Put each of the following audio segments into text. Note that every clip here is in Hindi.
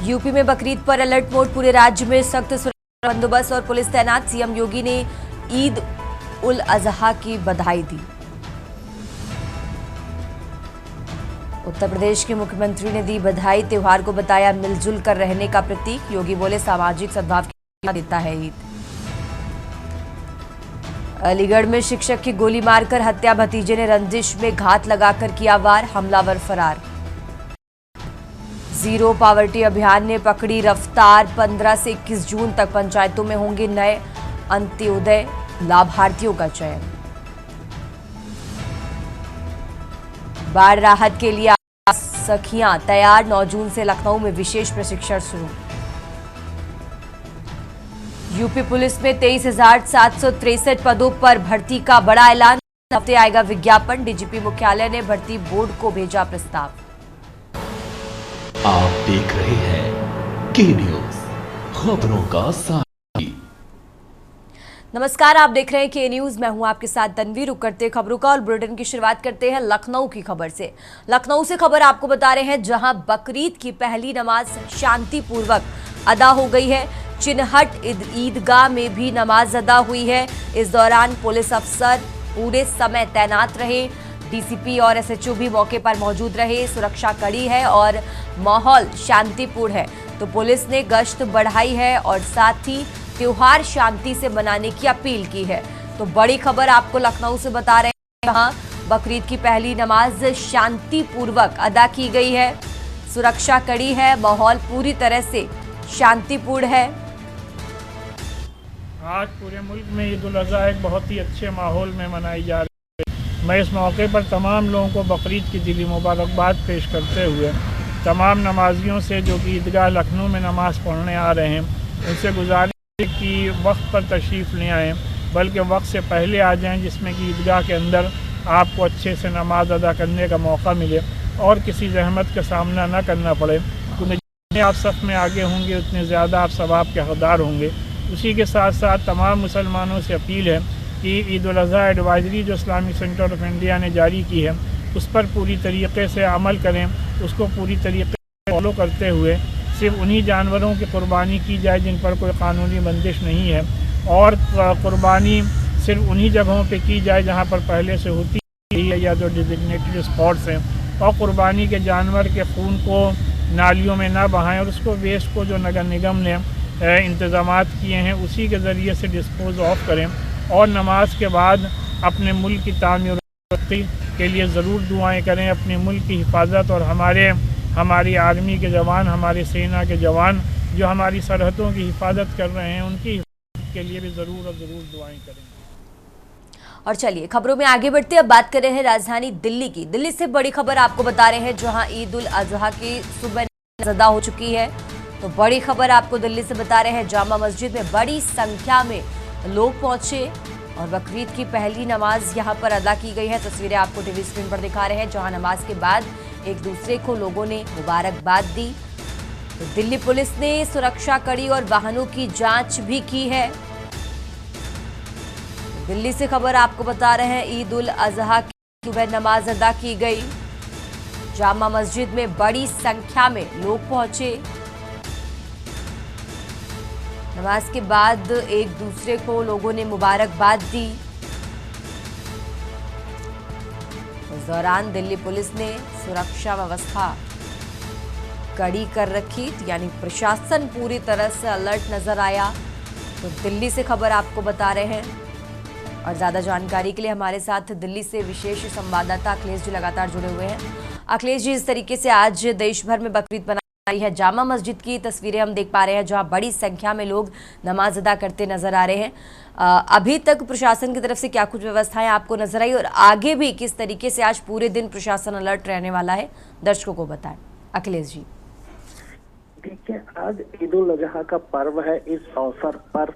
यूपी में बकरीद पर अलर्ट मोड, पूरे राज्य में सख्त सुरक्षा बंदोबस्त और पुलिस तैनात। सीएम योगी ने ईद उल अजहा की बधाई दी। उत्तर प्रदेश के मुख्यमंत्री ने दी बधाई, त्योहार को बताया मिलजुल कर रहने का प्रतीक। योगी बोले सामाजिक सद्भाव की देता है ईद। अलीगढ़ में शिक्षक की गोली मारकर हत्या, भतीजे ने रंजिश में घात लगाकर किया वार, हमलावर फरार। जीरो पावर्टी अभियान ने पकड़ी रफ्तार, 15 से 21 जून तक पंचायतों में होंगे नए अंत्योदय लाभार्थियों का चयन। बाढ़ राहत के लिए सखियां तैयार, 9 जून से लखनऊ में विशेष प्रशिक्षण शुरू। यूपी पुलिस में 23,763 पदों पर भर्ती का बड़ा ऐलान, हफ्ते आएगा विज्ञापन। डीजीपी मुख्यालय ने भर्ती बोर्ड को भेजा प्रस्ताव। आप देख रहे हैं के न्यूज, खबरों का साथी। नमस्कार, आप देख रहे हैं के न्यूज, मैं हूं आपके साथ तन्वी। रुक करते हैं खबरों का और बुलेटिन की शुरुआत करते हैं लखनऊ की खबर से। लखनऊ से खबर आपको बता रहे हैं, जहां बकरीद की पहली नमाज शांतिपूर्वक अदा हो गई है। चिन्हट ईदगाह में भी नमाज अदा हुई है। इस दौरान पुलिस अफसर पूरे समय तैनात रहे। डीसीपी और एसएचओ भी मौके पर मौजूद रहे। सुरक्षा कड़ी है और माहौल शांतिपूर्ण है, तो पुलिस ने गश्त बढ़ाई है और साथ ही त्योहार शांति से मनाने की अपील की है। तो बड़ी खबर आपको लखनऊ से बता रहे हैं, जहां बकरीद की पहली नमाज शांतिपूर्वक अदा की गई है। सुरक्षा कड़ी है, माहौल पूरी तरह से शांतिपूर्ण है। आज पूरे मुल्क में ईद उल अज़हा एक बहुत ही अच्छे माहौल में मनाई जा रही है। मैं इस मौके पर तमाम लोगों को बकरीद की दिली मुबारकबाद पेश करते हुए तमाम नमाजियों से जो कि ईदगाह लखनऊ में नमाज़ पढ़ने आ रहे हैं, उनसे गुजारिश कि वक्त पर तशरीफ़ ले आएँ, बल्कि वक्त से पहले आ जाएं, जिसमें कि ईदगाह के अंदर आपको अच्छे से नमाज अदा करने का मौका मिले और किसी जहमत का सामना न करना पड़े। क्योंकि जितने आप सफ़ में आगे होंगे उतने ज़्यादा आप सवाब के हकदार होंगे। उसी के साथ साथ तमाम मुसलमानों से अपील है कि ईद उल अज़हा एडवाइजरी जो इस्लामिक सेंटर ऑफ इंडिया ने जारी की है, उस पर पूरी तरीके से अमल करें, उसको पूरी तरीके से फॉलो करते हुए सिर्फ उन्हीं जानवरों की कुर्बानी की जाए जिन पर कोई कानूनी बंदिश नहीं है, और कुर्बानी सिर्फ उन्हीं जगहों पे की जाए जहां पर पहले से होती है या जो डिजिग्नेटेड स्पॉट्स हैं, और कुर्बानी के जानवर के खून को नालियों में ना बहाएं और उसको वेस्ट को जो नगर निगम ने इंतज़ामात किए हैं उसी के ज़रिए से डिस्पोज ऑफ करें। और नमाज के बाद अपने मुल्क की तामीर के लिए ज़रूर दुआएं करें, अपने मुल्क की हिफाजत और हमारी आर्मी के जवान, हमारी सेना के जवान जो हमारी सरहदों की हिफाजत कर रहे हैं, उनकी हिफाजत के लिए भी ज़रूर दुआएं करें। और चलिए खबरों में आगे बढ़ते अब बात कर रहे हैं राजधानी दिल्ली की। दिल्ली से बड़ी खबर आपको बता रहे हैं, जहां ईद उल अजहा की सुबह अदा हो चुकी है। तो बड़ी खबर आपको दिल्ली से बता रहे हैं, जामा मस्जिद में बड़ी संख्या में लोग पहुंचे और बकरीद की पहली नमाज यहां पर अदा की गई है। तस्वीरें आपको टीवी स्क्रीन पर दिखा रहे हैं, जहां नमाज के बाद एक दूसरे को लोगों ने मुबारकबाद दी। तो दिल्ली पुलिस ने सुरक्षा कड़ी और वाहनों की जांच भी की है। दिल्ली से खबर आपको बता रहे हैं, ईद उल अजहा की सुबह नमाज अदा की गई। जामा मस्जिद में बड़ी संख्या में लोग पहुंचे। नमाज के बाद एक दूसरे को लोगों ने मुबारकबाद दी। इस दौरान दिल्ली पुलिस ने सुरक्षा व्यवस्था कड़ी कर रखी, यानी प्रशासन पूरी तरह से अलर्ट नजर आया। तो दिल्ली से खबर आपको बता रहे हैं, और ज्यादा जानकारी के लिए हमारे साथ दिल्ली से विशेष संवाददाता अखिलेश जी लगातार जुड़े हुए हैं। अखिलेश जी, इस तरीके से आज देश भर में बकरीद मनाई है, जामा मस्जिद की तस्वीरें हम देख पा रहे हैं, जहां बड़ी संख्या में लोग नमाज अदा करते नजर आ रहे हैं। अभी तक प्रशासन की तरफ से क्या कुछ व्यवस्थाएं आपको नजर आई, और आगे भी किस तरीके से आज पूरे दिन प्रशासन अलर्ट रहने वाला है, दर्शकों को बताएं। अखिलेश जी। देखिए, आज ईद उल अजहा का पर्व है। इस अवसर पर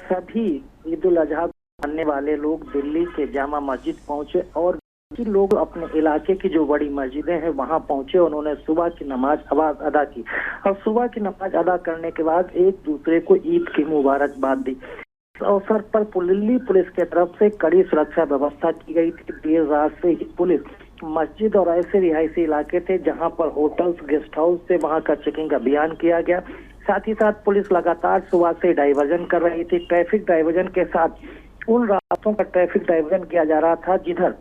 सभी ईद उल अजहा मानने वाले लोग दिल्ली के जामा मस्जिद पहुंचे और लोग अपने इलाके की जो बड़ी मस्जिदें हैं वहां पहुंचे। उन्होंने सुबह की नमाज अदा की और सुबह की नमाज अदा करने के बाद एक दूसरे को ईद की मुबारकबाद दी। इस अवसर पर दिल्ली पुलिस की तरफ से कड़ी सुरक्षा व्यवस्था की गई थी। देर रात से ही पुलिस मस्जिद और ऐसे रिहायशी इलाके थे जहां पर होटल्स, गेस्ट हाउस थे, वहां का चेकिंग अभियान किया गया। साथ ही साथ पुलिस लगातार सुबह से डाइवर्जन कर रही थी। ट्रैफिक डाइवर्जन के साथ उन रास्तों का ट्रैफिक डाइवर्जन किया जा रहा था जिधर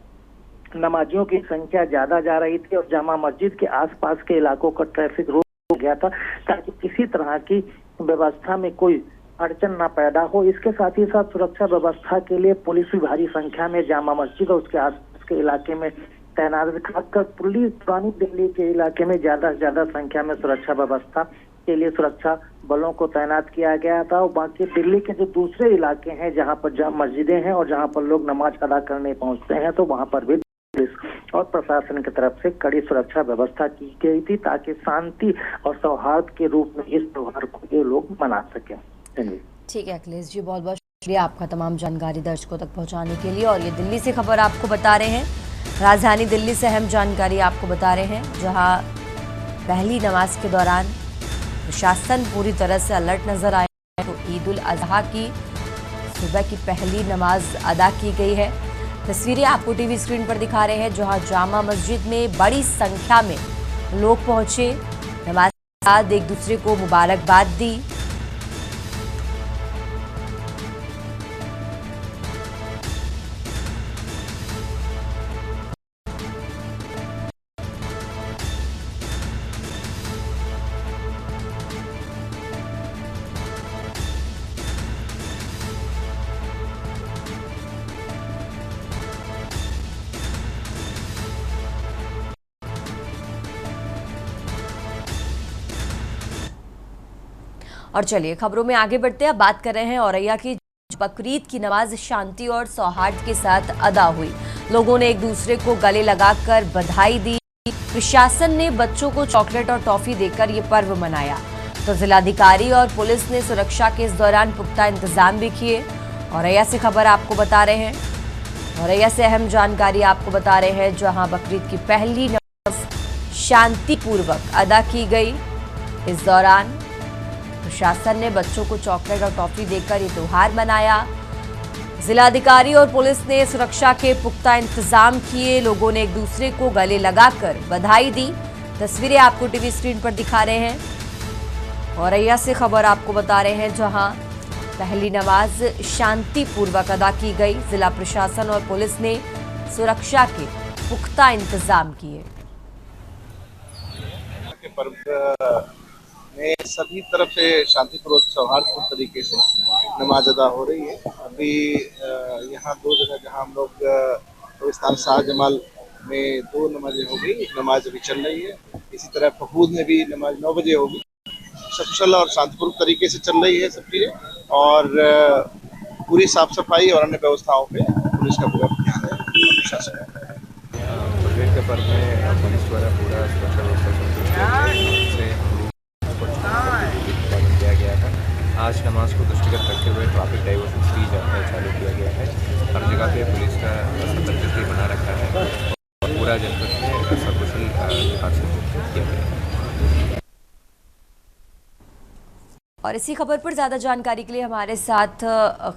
नमाजियों की संख्या ज्यादा जा रही थी और जामा मस्जिद के आसपास के इलाकों का ट्रैफिक रोक गया था ताकि किसी तरह की व्यवस्था में कोई अड़चन ना पैदा हो। इसके साथ ही साथ सुरक्षा व्यवस्था के लिए पुलिस भी भारी संख्या में जामा मस्जिद और उसके आसपास के इलाके में तैनात, खासकर पुरानी दिल्ली के इलाके में ज्यादा से ज्यादा संख्या में सुरक्षा व्यवस्था के लिए सुरक्षा बलों को तैनात किया गया था। और बाकी दिल्ली के जो दूसरे इलाके हैं जहां पर जहाँ मस्जिदें हैं और जहां पर लोग नमाज अदा करने पहुंचते हैं, तो वहां पर भी पुलिस और प्रशासन की तरफ से कड़ी सुरक्षा व्यवस्था की गई थी ताकि शांति और सौहार्द के रूप में इस त्योहार को ये लोग मना सकें। ठीक है अखिलेश जी, बहुत बहुत शुक्रिया आपका तमाम जानकारी दर्शकों तक पहुंचाने के लिए। और ये दिल्ली से खबर आपको बता रहे हैं, राजधानी दिल्ली से अहम जानकारी आपको बता रहे हैं, जहां पहली नमाज के दौरान प्रशासन पूरी तरह से अलर्ट नजर आया। तो ईद उल अजहा की सुबह की पहली नमाज अदा की गई है। तस्वीरें आपको टीवी स्क्रीन पर दिखा रहे हैं, जहां जामा मस्जिद में बड़ी संख्या में लोग पहुंचे, नमाज के बाद एक दूसरे को मुबारकबाद दी। और चलिए खबरों में आगे बढ़ते हैं। अब बात कर रहे हैं औरैया की। बकरीद की नमाज शांति और सौहार्द के साथ अदा हुई। लोगों ने एक दूसरे को गले लगाकर बधाई दी। प्रशासन ने बच्चों को चॉकलेट और टॉफी देकर ये पर्व मनाया। तो जिलाधिकारी और पुलिस ने सुरक्षा के इस दौरान पुख्ता इंतजाम भी किए। औरैया से खबर आपको बता रहे हैं, औरैया से अहम जानकारी आपको बता रहे हैं, जहां बकरीद की पहली नमाज शांतिपूर्वक अदा की गई। इस दौरान प्रशासन ने बच्चों को चॉकलेट और टॉफी देकर ये त्योहार मनाया। जिलाधिकारी और पुलिस ने सुरक्षा के पुख्ता इंतजाम किए। लोगों ने एक दूसरे को गले लगाकर बधाई दी। तस्वीरें आपको टीवी स्क्रीन पर दिखा रहे हैं। औरैया से खबर आपको बता रहे हैं, जहां पहली नमाज शांतिपूर्वक अदा की गई। जिला प्रशासन और पुलिस ने सुरक्षा के पुख्ता इंतजाम किए। में सभी तरफ से शांतिपूर्वक सौहार्दपूर्ण तरीके से नमाज अदा हो रही है। अभी यहाँ दो जगह जहाँ हम लोग कब्रिस्तान शाहजमाल में 2 नमाजें हो गई, एक नमाज अभी चल रही है। इसी तरह फहूद में भी नमाज 9 बजे होगी। सकुशल और शांतिपूर्ण तरीके से चल रही है सब चीज़ें, और पूरी साफ सफाई और अन्य व्यवस्थाओं पे पुलिस का पूरा ध्यान है, प्रशासन है। बकरीद के पर्व में पुलिस द्वारा पूरा सुरक्षा व्यवस्था किया गया था। आज नमाज को दृष्टिगत रखते हुए ट्रैफिक डाइवर्जन चालू किया गया है। हर जगह पे पुलिस का सतर्कता बना रखा है और पूरा जनपद में सकुशल हादसे किया गया है। और इसी खबर पर ज़्यादा जानकारी के लिए हमारे साथ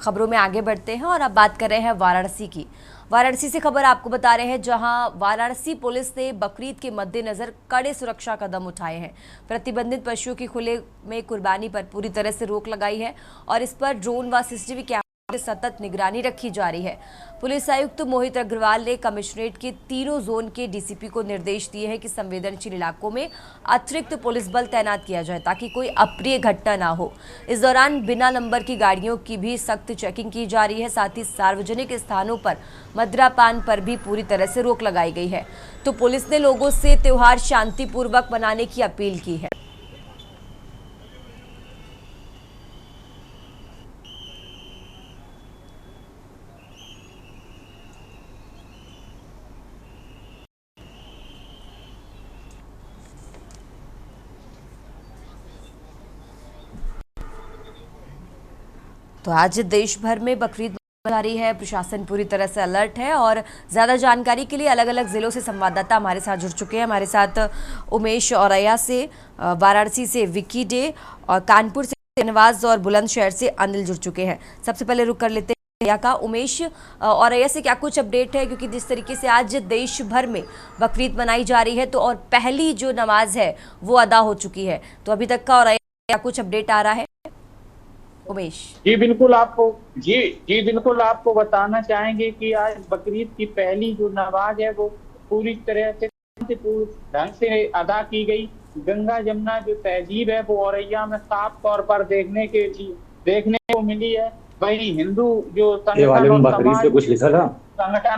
खबरों में आगे बढ़ते हैं और अब बात कर रहे हैं वाराणसी की। वाराणसी से खबर आपको बता रहे हैं, जहां वाराणसी पुलिस ने बकरीद के मद्देनजर कड़े सुरक्षा कदम उठाए हैं। प्रतिबंधित पशुओं की खुले में कुर्बानी पर पूरी तरह से रोक लगाई है और इस पर ड्रोन व सीसीटीवी कैमरे की सतत निगरानी रखी जा रही है। पुलिस आयुक्त मोहित अग्रवाल ने कमिश्नरेट के तीनों जोन के डीसीपी को निर्देश दिए हैं कि संवेदनशील इलाकों में अतिरिक्त पुलिस बल तैनात किया जाए ताकि कोई अप्रिय घटना ना हो। इस दौरान बिना नंबर की गाड़ियों की भी सख्त चेकिंग की जा रही है। साथ ही सार्वजनिक स्थानों पर मद्यपान पर भी पूरी तरह से रोक लगाई गई है। तो पुलिस ने लोगों से त्योहार शांतिपूर्वक मनाने की अपील की है। तो आज देश भर में बकरीद मना रही है। प्रशासन पूरी तरह से अलर्ट है और ज़्यादा जानकारी के लिए अलग अलग ज़िलों से संवाददाता हमारे साथ जुड़ चुके हैं। हमारे साथ उमेश औरैया से, वाराणसी से विकी डे और कानपुर से नवाज और बुलंदशहर से अनिल जुड़ चुके हैं। सबसे पहले रुक कर लेते हैं औरैया का। उमेश, औरैया से क्या कुछ अपडेट है, क्योंकि जिस तरीके से आज देश भर में बकरीद मनाई जा रही है तो और पहली जो नमाज है वो अदा हो चुकी है, तो अभी तक का औरैया क्या कुछ अपडेट आ रहा है उमेश? जी बिल्कुल आपको बताना चाहेंगे कि आज बकरीद की पहली जो नमाज है वो पूरी तरह से शांतिपूर्ण ढंग से अदा की गई। गंगा जमुना जो तहजीब है वो औरैया में साफ तौर पर देखने को मिली है। वहीं हिंदू जो संगठन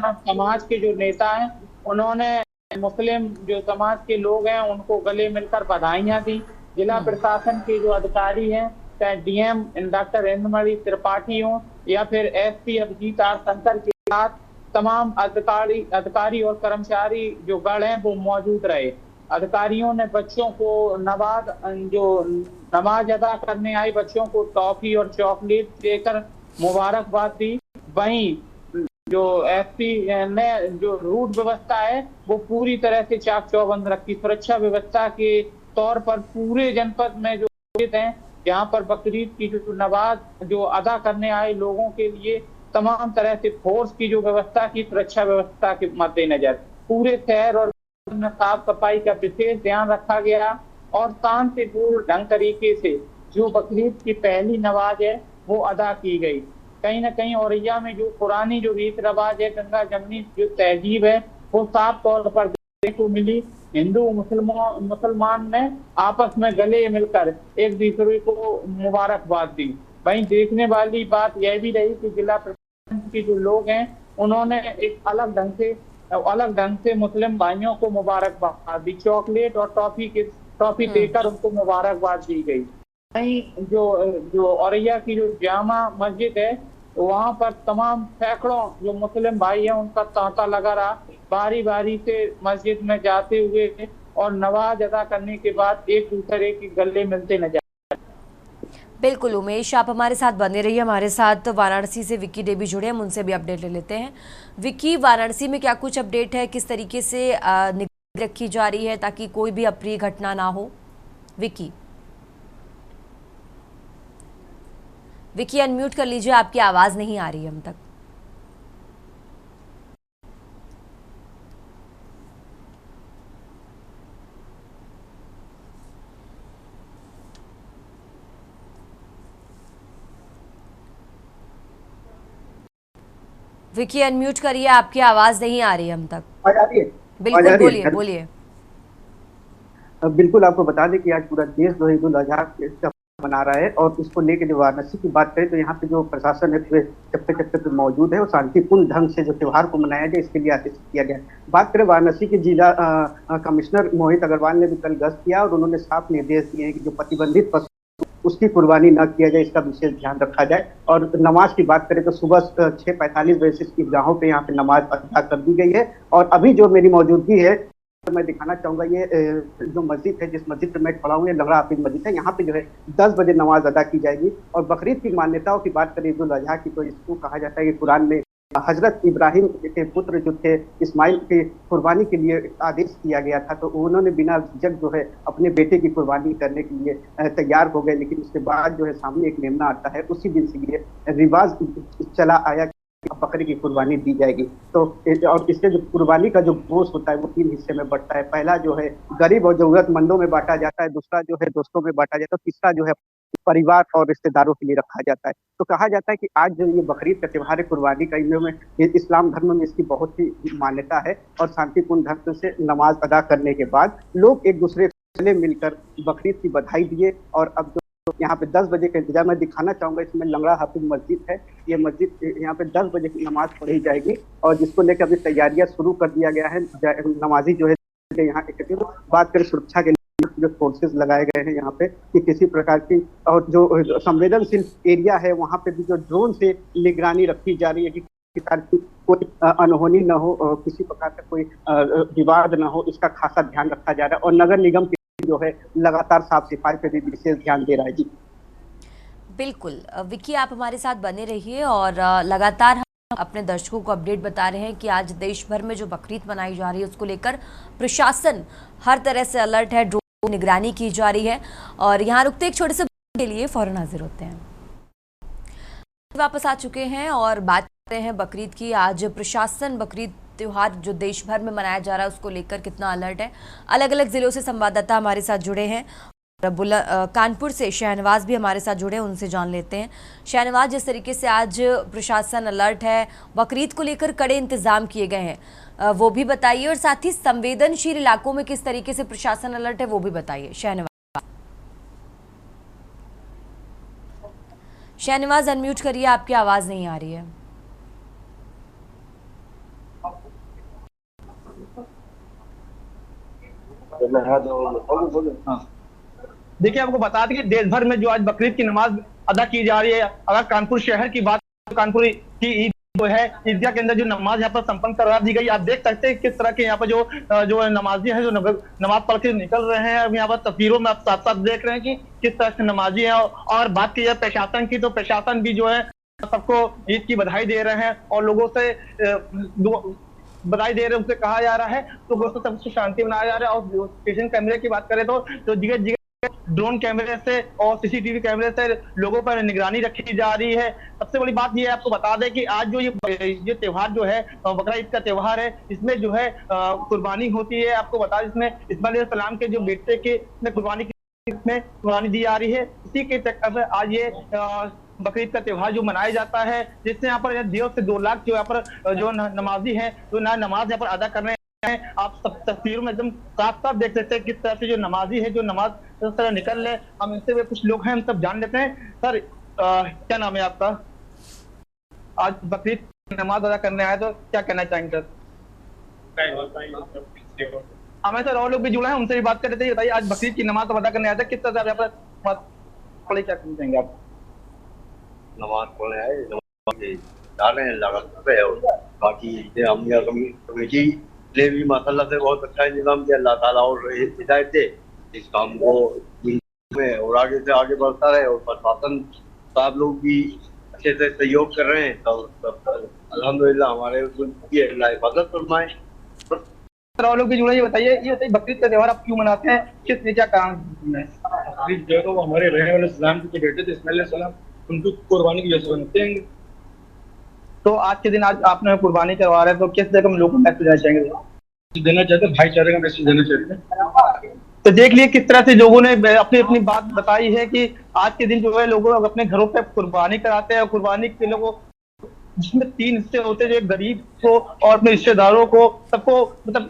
और समाज के जो नेता हैं उन्होंने मुस्लिम जो समाज के लोग हैं उनको गले मिलकर बधाइयां दी। जिला प्रशासन के जो अधिकारी हैं, चाहे डीएम डॉक्टर इंद्रमणि त्रिपाठी हो या फिर एसपी अभिजीत आर शंकर के साथ तमाम अधिकारी और कर्मचारी जो गण हैं वो मौजूद रहे। अधिकारियों ने बच्चों को नमाज अदा करने आए बच्चों को टॉफी और चॉकलेट देकर मुबारकबाद दी। वहीं जो एसपी ने जो रूट व्यवस्था है वो पूरी तरह से चाक चौबंद रखी। सुरक्षा व्यवस्था के तौर पर पूरे जनपद में जो हैं यहाँ पर बकरीद की जो नमाज जो अदा करने आए लोगों के लिए तमाम तरह से फोर्स की जो व्यवस्था की, सुरक्षा व्यवस्था के मद्देनजर पूरे शहर और में साफ सफाई का विशेष ध्यान रखा गया और शांतिपूर्ण ढंग तरीके से जो बकरीद की पहली नमाज है वो अदा की गई। कहीं ना कहीं औरैया में जो पुरानी जो रीत रिवाज है, गंगा जमुनी जो तहजीब है वो साफ तौर पर देखने को मिली। हिंदू मुसलमान ने आपस में गले मिलकर एक दूसरे को मुबारकबाद दी। वहीं देखने वाली बात यह भी रही कि जिला प्रशासन के जो लोग हैं उन्होंने एक अलग ढंग से मुस्लिम भाइयों को मुबारकबाद दी। चॉकलेट और टॉफी देकर उनको मुबारकबाद दी गई। वहीं जो औरैया की जो जामा मस्जिद है वहाँ पर तमाम सैकड़ों जो मुस्लिम भाई हैं उनका तांता लगा रहा, बारी बारी से मस्जिद में जाते हुए और नमाज अदा करने के बाद एक दूसरे के गले मिलते नजर। बिल्कुल उमेश, आप हमारे साथ बने रहिए। हमारे साथ वाराणसी से विक्की देवी जुड़े, हम उनसे भी अपडेट ले लेते हैं। विक्की, वाराणसी में क्या कुछ अपडेट है, किस तरीके से निगरानी रखी जा रही है ताकि कोई भी अप्रिय घटना ना हो? विक्की अनम्यूट कर लीजिए, आपकी आवाज नहीं आ रही है हम तक। विक्की अनम्यूट करिए, आपकी आवाज नहीं आ रही है हम तक। बिल्कुल बोलिए। बिल्कुल आपको बता दें कि आज पूरा देश जो ईद उल अजहा मना रहा है और उसको लेकर जो वाराणसी की बात करें तो यहाँ पे जो प्रशासन है पूरे चप्पे पे मौजूद है और शांतिपूर्ण ढंग से जो त्योहार को मनाया जाए इसके लिए आदेश किया गया। बात करें वाराणसी के जिला कमिश्नर मोहित अग्रवाल ने भी कल गश्त किया और उन्होंने साफ निर्देश दिए हैं कि जो प्रतिबंधित पशु उसकी कुर्बानी न किया जाए, इसका विशेष ध्यान रखा जाए। और नमाज की बात करें तो सुबह 6:45 बजे से ईदगाहों पे यहाँ पे नमाज अदा कर दी गई है। और अभी जो मेरी मौजूदगी है तो मैं दिखाना चाहूंगा ये जो मस्जिद है, जिस मस्जिद पे मैं खड़ा हूँ, ये लंगड़ा हाफिज मस्जिद है। यहाँ पे जो है 10 बजे नमाज अदा की जाएगी। और बकरीद की मान्यताओं की बात करें ईद उल अजहा की तो इसको कहा जाता है कि कुरान में हजरत इब्राहिम के पुत्र जो थे इस्माइल के कुर्बानी के लिए आदेश किया गया था, तो उन्होंने बिना झिझक जो है अपने बेटे की कुर्बानी करने के लिए तैयार हो गए। लेकिन उसके बाद जो है सामने एक मेमना आता है, उसी दिन से ये रिवाज चला आया बकरी की कुर्बानी दी जाएगी। तो और इसके जो कुर्बानी का जो गोश्त होता है वो 3 हिस्से में बढ़ता है। पहला जो है गरीब और जरूरतमंदों में बांटा जाता है, दूसरा जो है दोस्तों में बांटा जाता है, तीसरा जो है परिवार और रिश्तेदारों के लिए रखा जाता है। तो कहा जाता है कि आज जो ये बकरीद का त्योहार है कुर्बानी का, इनमें इस्लाम धर्म में इसकी बहुत ही मान्यता है। और शांतिपूर्ण ढंग से नमाज अदा करने के बाद लोग एक दूसरे से मिलकर बकरीद की बधाई दिए। और अब यहाँ पे 10 बजे का इंतजार मैं दिखाना चाहूंगा, इसमें लंगड़ा हाफिज मस्जिद है। ये मस्जिद यहाँ पे 10 बजे की नमाज पढ़ी जाएगी और जिसको लेकर अभी तैयारियां शुरू कर दिया गया है। नमाजी जो है यहाँ एकत्रित, बात करें सुरक्षा के लिए जो फोर्सेस लगाए गए हैं यहाँ पे कि किसी प्रकार की, और जो संवेदनशील एरिया है वहाँ पे भी जो ड्रोन से निगरानी रखी जा रही है कि कोई अनहोनी न हो, किसी प्रकार का कोई विवाद न हो, इसका खासा ध्यान रखा जा रहा है। और नगर निगम जो है लगातार साफ सफाई पे भी विशेष ध्यान दे रहा है। जी बिल्कुल विक्की, आप हमारे साथ बने रहिए और लगातार हम अपने दर्शकों को अपडेट बता रहे हैं कि आज देश भर में जो बकरीद मनाई जा रही है उसको लेकर प्रशासन हर तरह से अलर्ट है, ड्रोन निगरानी की जा रही है। और यहाँ रुकते एक छोटे से के लिए फौरन हाजिर होते हैं। वापस आ चुके हैं और बात करते हैं बकरीद की। आज प्रशासन बकरीद त्योहार जो देश भर में मनाया जा रहा है उसको लेकर कितना अलर्ट है। अलग अलग जिलों से संवाददाता हमारे साथ जुड़े हैं। कानपुर से शहनवाज भी हमारे साथ जुड़े हैं, उनसे जान लेते हैं। शहनवाज, जिस तरीके से आज प्रशासन अलर्ट है, बकरीद को लेकर कड़े इंतजाम किए गए हैं, वो भी बताइए, और साथ ही संवेदनशील इलाकों में किस तरीके से प्रशासन अलर्ट है वो भी बताइए। शहनवाज अनम्यूट करिए, आपकी आवाज नहीं आ रही है। देखिए, आपको बता दें कि देश भर में जो आज बकरीद की नमाज अदा की जा रही है, अगर कानपुर शहर की बात, कानपुर की ईद जो है, ईदगाह के अंदर जो नमाज यहाँ पर संपन्न करवा दी गई। आप देख सकते हैं किस तरह के यहाँ पर जो नमाजी हैं, जो नमाज पढ़ के निकल रहे हैं। अब यहाँ पर तस्वीरों में आप साथ साथ देख रहे हैं कि किस तरह से नमाजी हैं। और बात की जाए प्रशासन की, तो प्रशासन भी जो है सबको ईद की बधाई दे रहे हैं और लोगों से बधाई दे रहे हैं, उनसे कहा जा रहा है तो दोस्तों सबसे शांति बनाया जा रहा है। और स्टेशन कैमरे की बात करें तो जगह ड्रोन कैमरे से और सीसीटीवी कैमरे से लोगों पर निगरानी रखी जा रही है। सबसे बड़ी बात यह है, आपको बता दें कि आज जो ये त्योहार जो है, बकरा ईद का त्योहार है, इसमें जो है कुर्बानी होती है। आपको बता दें, इसमें इस्माइल सलाम के जो बेटे के कुर्बानी दी जा रही है। इसी के चक्कर में आज ये बकरीद का त्योहार जो मनाया जाता है, जिससे यहाँ पर 1.5 से 2 लाख जो यहाँ पर जो नमाजी हैं, जो नमाज यहाँ पर अदा कर रहे हैं। आप सब तस्वीरों में एकदम साफ साफ देख सकते हैं किस तरह से जो नमाजी है, जो नमाज इस तरह निकल रहे। हम इनसे भी कुछ लोग हैं, हम सब जान लेते हैं। सर, क्या नाम है आपका? आज बकरीद की नमाज अदा करने आए तो क्या कहना चाहेंगे सर? हमें सर और लोग भी जुड़े हैं, उनसे भी बात कर रहे थे। बताइए, आज बकरीद की नमाज अदा करने आए थे, किस तरह से यहाँ पर पढ़े, क्या कहना चाहेंगे आप? नमाज पढ़ने आए, नमाज जा रहे हैं, लागत पे। और बाकी हम कमेटी ने भी माशाल्लाह से बहुत अच्छा इंतजाम किया। अल्लाह ताला और हिदायत दे इस काम को में और आगे से आगे बढ़ता रहे। और प्रशासन साहब लोग भी अच्छे से सहयोग कर रहे हैं, तो अल्हम्दुलिल्लाह हमारे अल्लाह हिफाजत फरमाए। और लोग भी जुड़े, बताइए ये बकरीद का त्योहार आप क्यों मनाते हैं, किस लिए, क्या कारण है? बकरीद जो है वो हमारे रहने वाले सलाम के बेटे थे इस्माइल सलाम, उनकी कुर्बानी की वजह से बनाते हैं। तो आज के दिन आज आपने कुर्बानी करवा रहे हैं, तो किस तरह हम लोगों को मैसेज देना चाहते हैं, भाईचारे का मैसेज देना चाहते हैं। तो देख लिए किस तरह से लोगों ने अपनी अपनी बात बताई है कि आज के दिन जो है लोग अपने घरों पे कुर्बानी कराते हैं। और कुर्बानी के लोगों जिसमें 3 हिस्से होते हैं, जो गरीब को और अपने रिश्तेदारों को, सबको, मतलब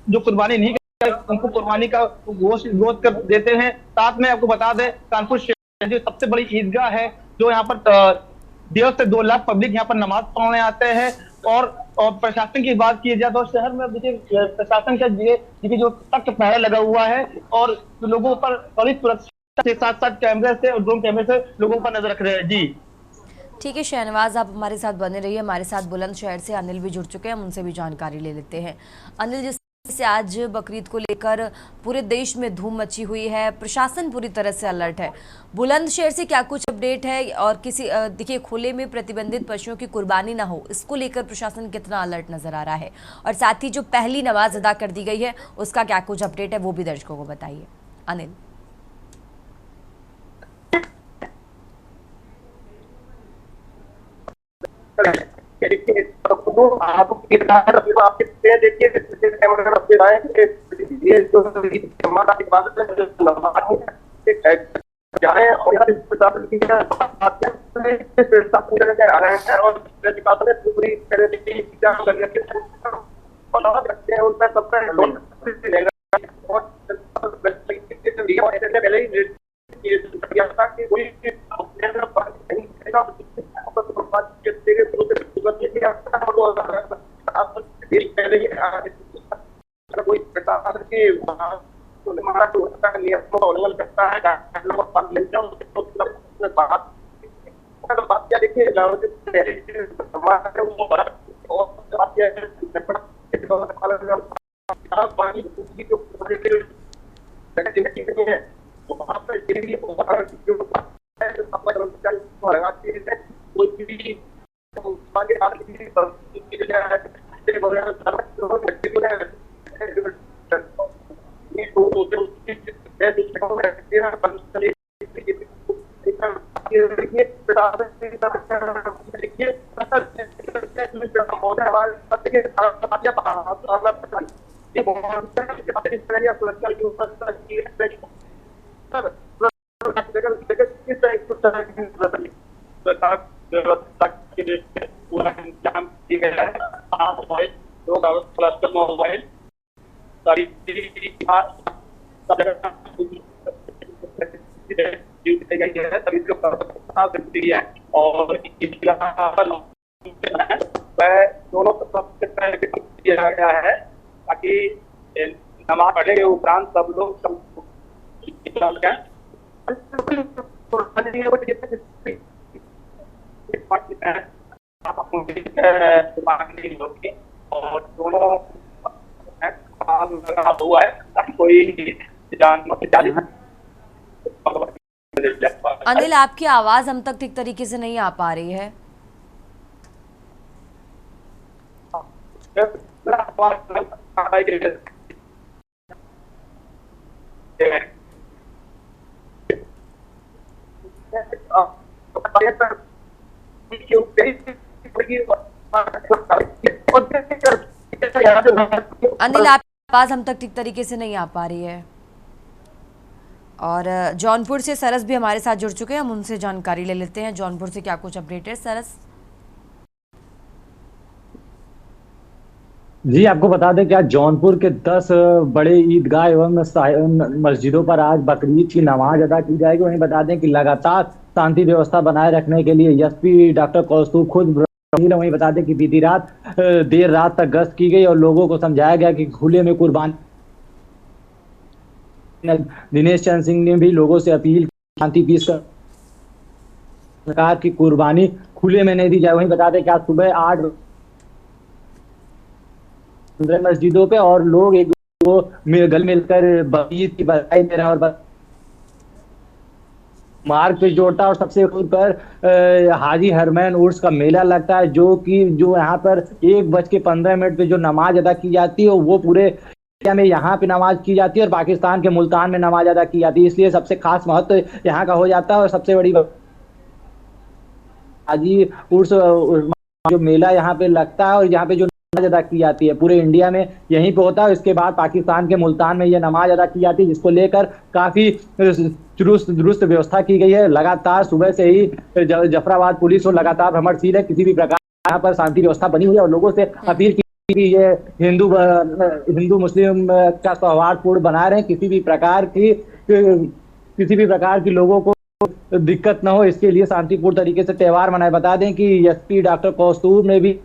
जो कुर्बानी नहीं करते उनको कुर्बानी का गोश्त कर देते हैं। साथ में आपको बता दें, कानपुर शहर जो सबसे बड़ी ईदगाह है, जो यहाँ पर 1.5 से 2 लाख पब्लिक यहाँ पर नमाज पढ़ने आते हैं। और प्रशासन की बात की जाए तो शहर में देखिए प्रशासन का देखिए जो सख्त पहरा लगा हुआ है और लोगों पर कड़ी सुरक्षा के साथ साथ कैमरे से और ड्रोन कैमरे से लोगों पर नजर रख रहे हैं। जी ठीक है शहनवाज, आप हमारे साथ बने रहिए। हमारे साथ बुलंदशहर से अनिल भी जुड़ चुके हैं, हम उनसे भी जानकारी ले लेते हैं। अनिल, जिस से आज बकरीद को लेकर पूरे देश में धूम मची हुई है, प्रशासन पूरी तरह से अलर्ट है, बुलंदशहर से क्या कुछ अपडेट है? और किसी देखिए खुले में प्रतिबंधित पशुओं की कुर्बानी ना हो, इसको लेकर प्रशासन कितना अलर्ट नजर आ रहा है? और साथ ही जो पहली नमाज अदा कर दी गई है उसका क्या कुछ अपडेट है, वो भी दर्शकों को बताइए। अनिल। जाए और यहाँ पूरी कोई प्रशासन के उल्लंघन करता है, बात क्या देखिए ये देखिए प्रशासन की तरफ से देखिए ये सुरक्षा की व्यवस्था की है सर, किस तरह की व्यवस्था के लिए पूरा इंतजाम किया गया है। मोबाइल, दो क्लस्टर मोबाइल, सारी सभी और दोनों किया गया है ताकि नमाज पढ़ने के उपरांत सब लोग और दोनों लगा हुआ है ताकि कोई जान अनिल, आपकी आवाज हम तक ठीक तरीके से नहीं आ पा रही है। अनिल, आपकी आवाज हम तक ठीक तरीके से नहीं आ पा रही है। और जौनपुर से सरस भी हमारे साथ जुड़ चुके हैं, हम उनसे जानकारी ले लेते हैं जौनपुर से क्या कुछ अपडेट है। सरस जी, आपको बता दें कि आज जौनपुर के 10 बड़े ईदगाह एवं मस्जिदों पर आज बकरीद की नमाज अदा की जाएगी। वहीं बता दें कि लगातार शांति व्यवस्था बनाए रखने के लिए एसपी डॉक्टर कौस्तुभ खुद। वहीं बता दें कि बीती रात देर रात तक गश्त की गई और लोगों को समझाया गया कि खुले में कुर्बानी। दिनेश चंद्र सिंह ने भी लोगों से अपील की शांति पीस कर सरकार की कुर्बानी खुले में नहीं दी जाए। वहीं बता दें कि आज सुबह 8 मस्जिदों पे और लोग एक दूसरे को गले मिलकर बकरीद की बधाई दे रहे हैं और मार्ग पे जोड़ता। और सबसे ऊपर पर हाजी हरमैन उर्स का मेला लगता है, जो यहाँ पर 1:15 पे जो नमाज अदा की जाती है वो पूरे में यहाँ पे नमाज की जाती है और पाकिस्तान के मुल्तान में नमाज अदा की जाती है। इसलिए सबसे खास महत्व यहाँ का हो जाता है। और सबसे बड़ी हाजी उर्स जो मेला यहाँ पे लगता है और यहाँ पे जो नमाज अदा की जाती है पूरे इंडिया में यहीं पे होता है। इसके बाद पाकिस्तान के मुल्तान में ये नमाज अदा की जाती है, जिसको लेकर काफी दुरुस्त व्यवस्था की गई है। लगातार सुबह से ही जफराबाद पुलिस और लगातार भ्रमणशील है। किसी भी प्रकार यहाँ पर शांति व्यवस्था बनी हुई है और लोगों से अपील की ये हिंदू मुस्लिम का सौहार्दपूर्ण बना रहे हैं। किसी भी प्रकार की लोगों को दिक्कत न हो, इसके लिए शांतिपूर्ण तरीके से त्योहार मनाए। बता दें कि एसपी डॉक्टर कौस्तुभ ने भी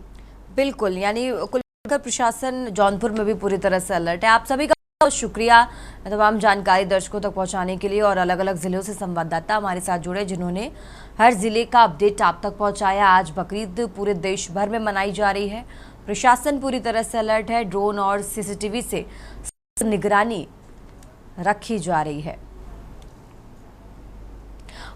बिल्कुल, यानी कुल प्रशासन जौनपुर में भी पूरी तरह से अलर्ट है। आप सभी का बहुत शुक्रिया तमाम जानकारी दर्शकों तक पहुंचाने के लिए और अलग अलग जिलों से संवाददाता हमारे साथ जुड़े जिन्होंने हर जिले का अपडेट आप तक पहुंचाया। आज बकरीद पूरे देश भर में मनाई जा रही है, प्रशासन पूरी तरह से अलर्ट है, ड्रोन और सीसीटीवी से निगरानी रखी जा रही है।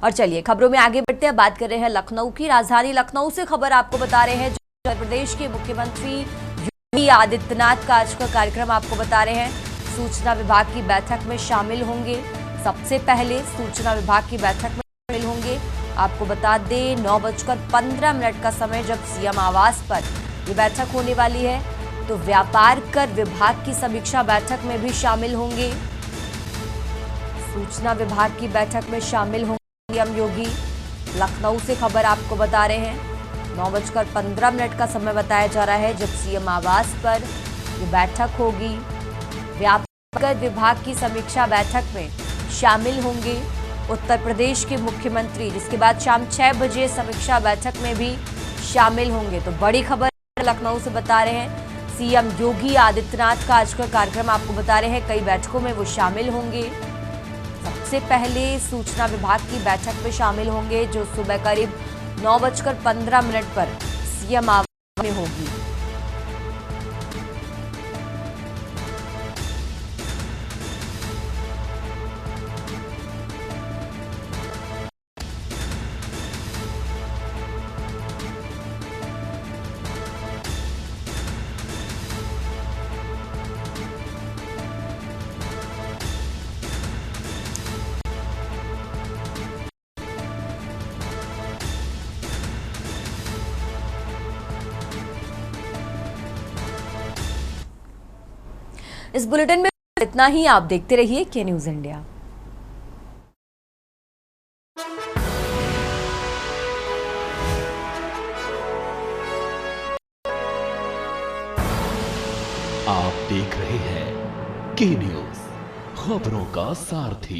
और चलिए खबरों में आगे बढ़ते हैं, बात कर रहे हैं लखनऊ की। राजधानी लखनऊ से खबर आपको बता रहे हैं, उत्तर प्रदेश के मुख्यमंत्री योगी आदित्यनाथ का आज का कार्यक्रम आपको बता रहे हैं। सूचना विभाग की बैठक में शामिल होंगे, सबसे पहले सूचना विभाग की बैठक में शामिल होंगे। आपको बता दें 9:15 का समय जब सीएम आवास पर ये बैठक होने वाली है, तो व्यापार कर विभाग की समीक्षा बैठक में भी शामिल होंगे। सूचना विभाग की बैठक में शामिल होंगे सीएम योगी। लखनऊ से खबर आपको बता रहे हैं, 9:15 का समय बताया जा रहा है जब सीएम आवास पर ये बैठक होगी। व्यापार कर विभाग की समीक्षा बैठक में शामिल होंगे उत्तर प्रदेश के मुख्यमंत्री, जिसके बाद शाम 6 बजे समीक्षा बैठक में भी शामिल होंगे। तो बड़ी खबर लखनऊ से बता रहे हैं, सीएम योगी आदित्यनाथ का आज का कार्यक्रम आपको बता रहे हैं, कई बैठकों में वो शामिल होंगे। सबसे पहले सूचना विभाग की बैठक में शामिल होंगे जो सुबह करीब 9:15 पर सीएम आवास में होगी। इस बुलेटिन में इतना ही। आप देखते रहिए के न्यूज इंडिया। आप देख रहे हैं के न्यूज, खबरों का सारथी।